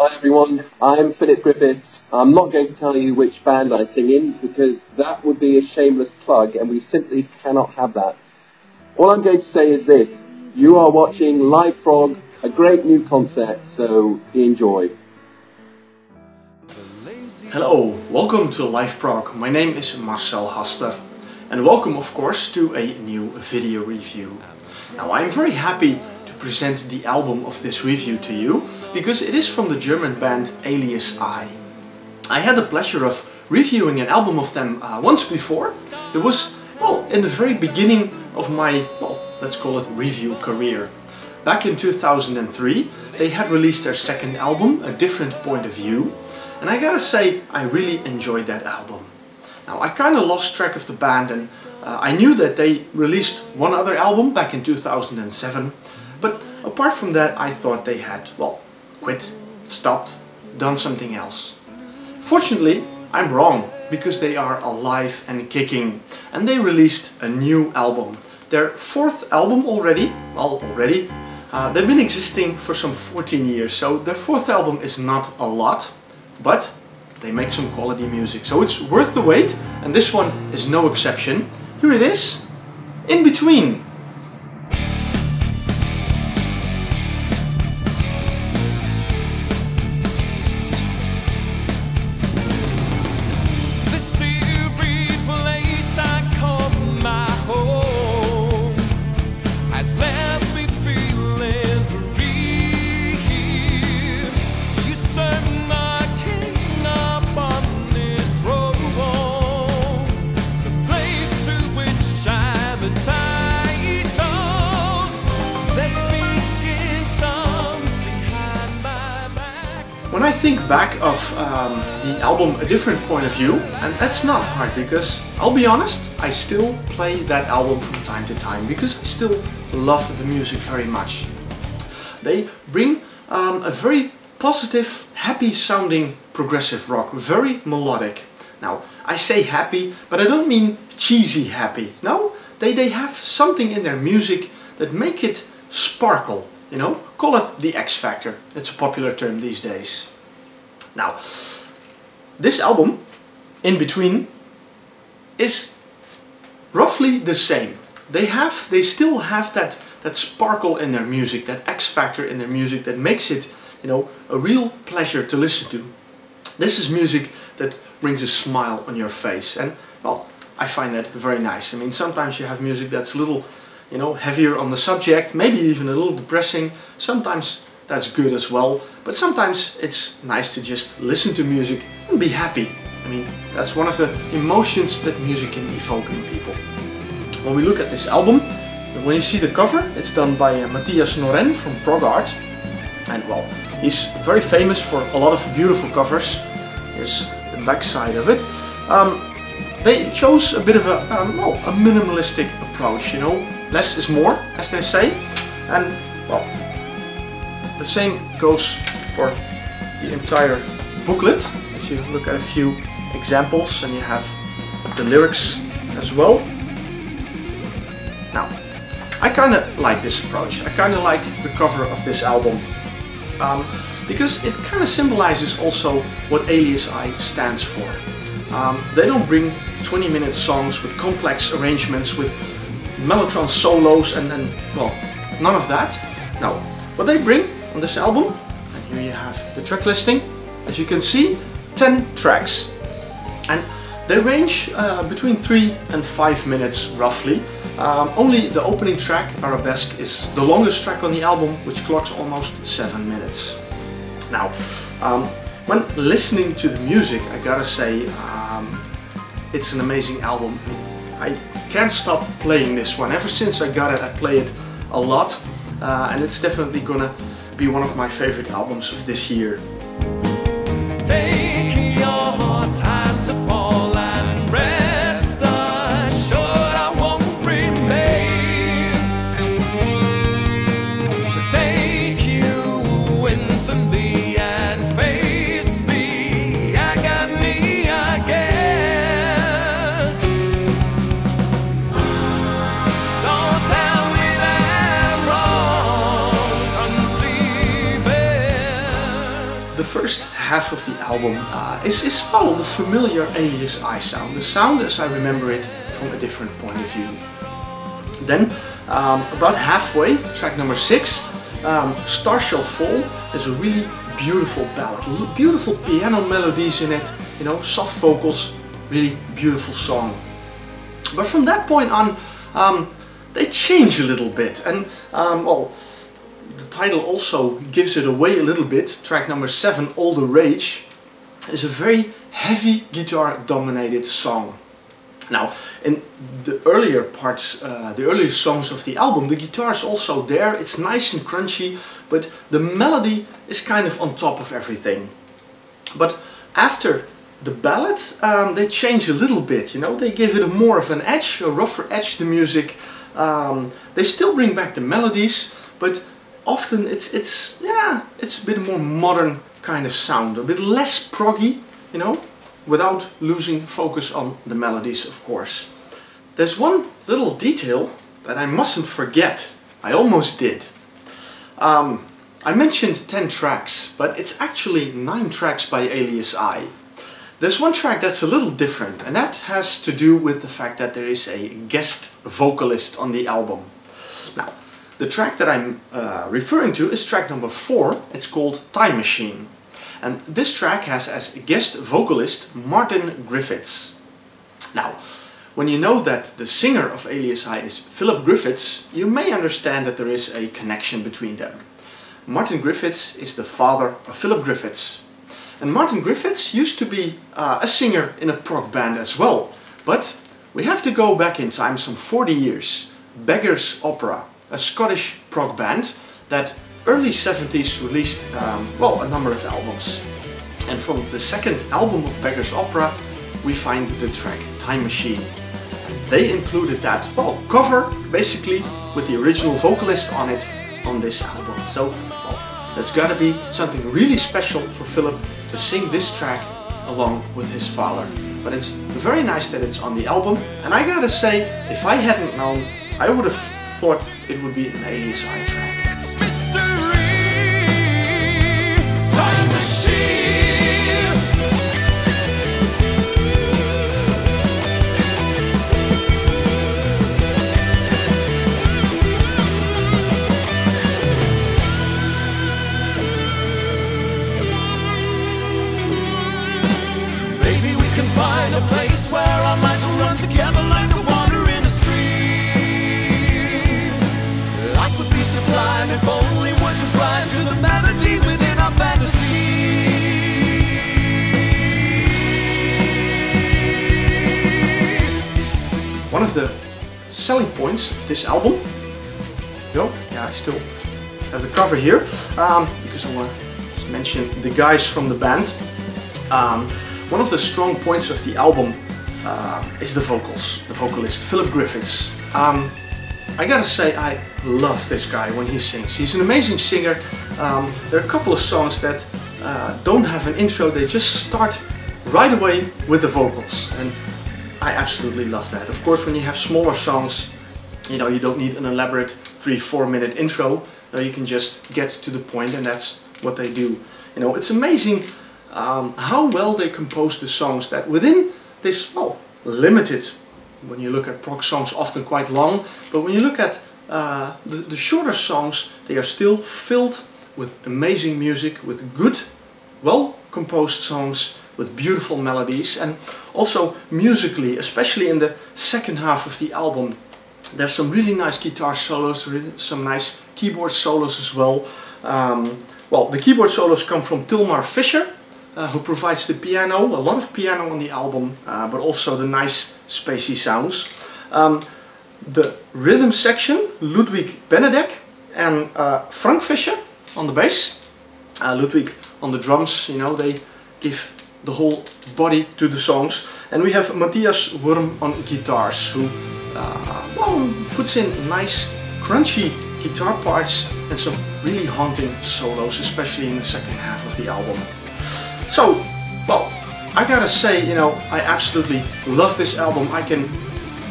Hi everyone, I'm Philip Griffiths. I'm not going to tell you which band I sing in because that would be a shameless plug and we simply cannot have that. All I'm going to say is this, you are watching Live Prog, a great new concept, so enjoy. Hello, welcome to Live Prog. My name is Marcel Haster and welcome of course to a new video review. Now I'm very happy to present the album of this review to you because it is from the German band Alias Eye. I had the pleasure of reviewing an album of them once before. It was, well, in the very beginning of my, well, let's call it review career. Back in 2003 they had released their second album, A Different Point of View, and I gotta say I really enjoyed that album. Now I kinda lost track of the band and I knew that they released one other album back in 2007, but apart from that I thought they had, well, quit, stopped, done something else. Fortunately, I'm wrong, because they are alive and kicking, and they released a new album. Their fourth album already, they've been existing for some 14 years, so their fourth album is not a lot, but they make some quality music, so it's worth the wait, and this one is no exception. Here it is, In Between. When I think back of the album A Different Point of View, and that's not hard because, I'll be honest, I still play that album from time to time because I still love the music very much. They bring a very positive, happy sounding progressive rock, very melodic. Now, I say happy, but I don't mean cheesy happy. No, they have something in their music that make it sparkle. You know, call it the X Factor. It's a popular term these days. Now, this album, In Between, is roughly the same. They still have that sparkle in their music, that X Factor in their music that makes it, you know, a real pleasure to listen to. This is music that brings a smile on your face, and, well, I find that very nice. I mean, sometimes you have music that's a little, you know, heavier on the subject, maybe even a little depressing. Sometimes that's good as well, but sometimes it's nice to just listen to music and be happy. I mean, that's one of the emotions that music can evoke in people. When we look at this album, when you see the cover, it's done by Mattias Norén from ProgArt, and well, he's very famous for a lot of beautiful covers. Here's the back side of it. They chose a bit of a minimalistic approach, you know. Less is more, as they say, and well, the same goes for the entire booklet. If you look at a few examples, and you have the lyrics as well. Now, I kind of like this approach. I kind of like the cover of this album because it kind of symbolizes also what Alias Eye stands for. They don't bring 20-minute songs with complex arrangements with mellotron solos and well, none of that. No, what they bring on this album, and here you have the track listing, as you can see, 10 tracks, and they range between 3 and 5 minutes roughly. Only the opening track, Arabesque, is the longest track on the album, which clocks almost 7 minutes. Now, when listening to the music, I gotta say, it's an amazing album. I can't stop playing this one. Ever since I got it, I play it a lot, and it's definitely gonna be one of my favorite albums of this year. Take your time to fall and rest assured I won't remain to take you into me and face the agony again. Don't tell me that I'm wrong, conceive it. the first half of the album is well, the familiar Alias Eye sound. The sound as I remember it from a different point of view. Then, about halfway, track number 6, Star Shall Fall, is a really beautiful ballad. Beautiful piano melodies in it, you know, soft vocals, really beautiful song. But from that point on, they change a little bit, and well, the title also gives it away a little bit. Track number 7, All the Rage, is a very heavy guitar dominated song. Now, in the earlier parts, the earlier songs of the album, the guitar is also there, it's nice and crunchy, but the melody is kind of on top of everything. But after the ballad, they change a little bit, you know, they give it more of an edge, a rougher edge to the music. They still bring back the melodies, but often it's a bit more modern kind of sound, a bit less proggy, you know, without losing focus on the melodies, of course. There's one little detail that I mustn't forget. I almost did. I mentioned 10 tracks, but it's actually 9 tracks by Alias Eye. There's one track that's a little different, and that has to do with the fact that there is a guest vocalist on the album. Now, the track that I'm referring to is track number 4. It's called Time Machine. And this track has as guest vocalist Martin Griffiths. Now, when you know that the singer of Alias Eye is Philip Griffiths, you may understand that there is a connection between them. Martin Griffiths is the father of Philip Griffiths. And Martin Griffiths used to be a singer in a prog band as well. But we have to go back in time some 40 years. Beggar's Opera, a Scottish prog band that early 70s released well, a number of albums. And from the second album of Beggar's Opera we find the track Time Machine. And they included that, well, cover basically with the original vocalist on it on this album. So, well, that's gotta be something really special for Philip to sing this track along with his father. But it's very nice that it's on the album, and I gotta say, if I hadn't known, I would have thought it would be an Alias Eye track. It's mystery, time machine. Maybe we can find a place where our minds will run together like the water in a stream. Life would be sublime if only words would rhyme to the melody within our fantasy. One of the selling points of this album, I still have the cover here, because I want to mention the guys from the band. One of the strong points of the album is the vocals, the vocalist Philip Griffiths. I gotta say, I love this guy when he sings. He's an amazing singer. There are a couple of songs that don't have an intro, they just start right away with the vocals. And I absolutely love that. Of course, when you have smaller songs, you know, you don't need an elaborate 3-4 minute intro. You can just get to the point, and that's what they do. You know, it's amazing how well they compose the songs, that within this, well, limited, when you look at prog songs, often quite long, but when you look at the shorter songs, they are still filled with amazing music, with good, well composed songs, with beautiful melodies, and also musically, especially in the second half of the album, there's some really nice guitar solos, some nice keyboard solos as well. Well, the keyboard solos come from Tilmar Fischer, who provides the piano, a lot of piano on the album, but also the nice spacey sounds. The rhythm section, Ludwig Benedek and Frank Fischer on the bass. Ludwig on the drums, you know, they give the whole body to the songs. And we have Mattias Norén on guitars, who well, puts in nice crunchy guitar parts and some really haunting solos, especially in the second half of the album. So, well, I gotta say, you know, I absolutely love this album. I can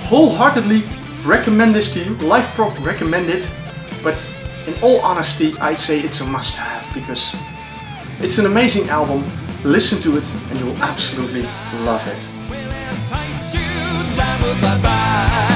wholeheartedly recommend this to you. Live Prog recommend it, but in all honesty, I'd say it's a must-have, because It's an amazing album, listen to it and you will absolutely love it. When it takes you, time will fly by.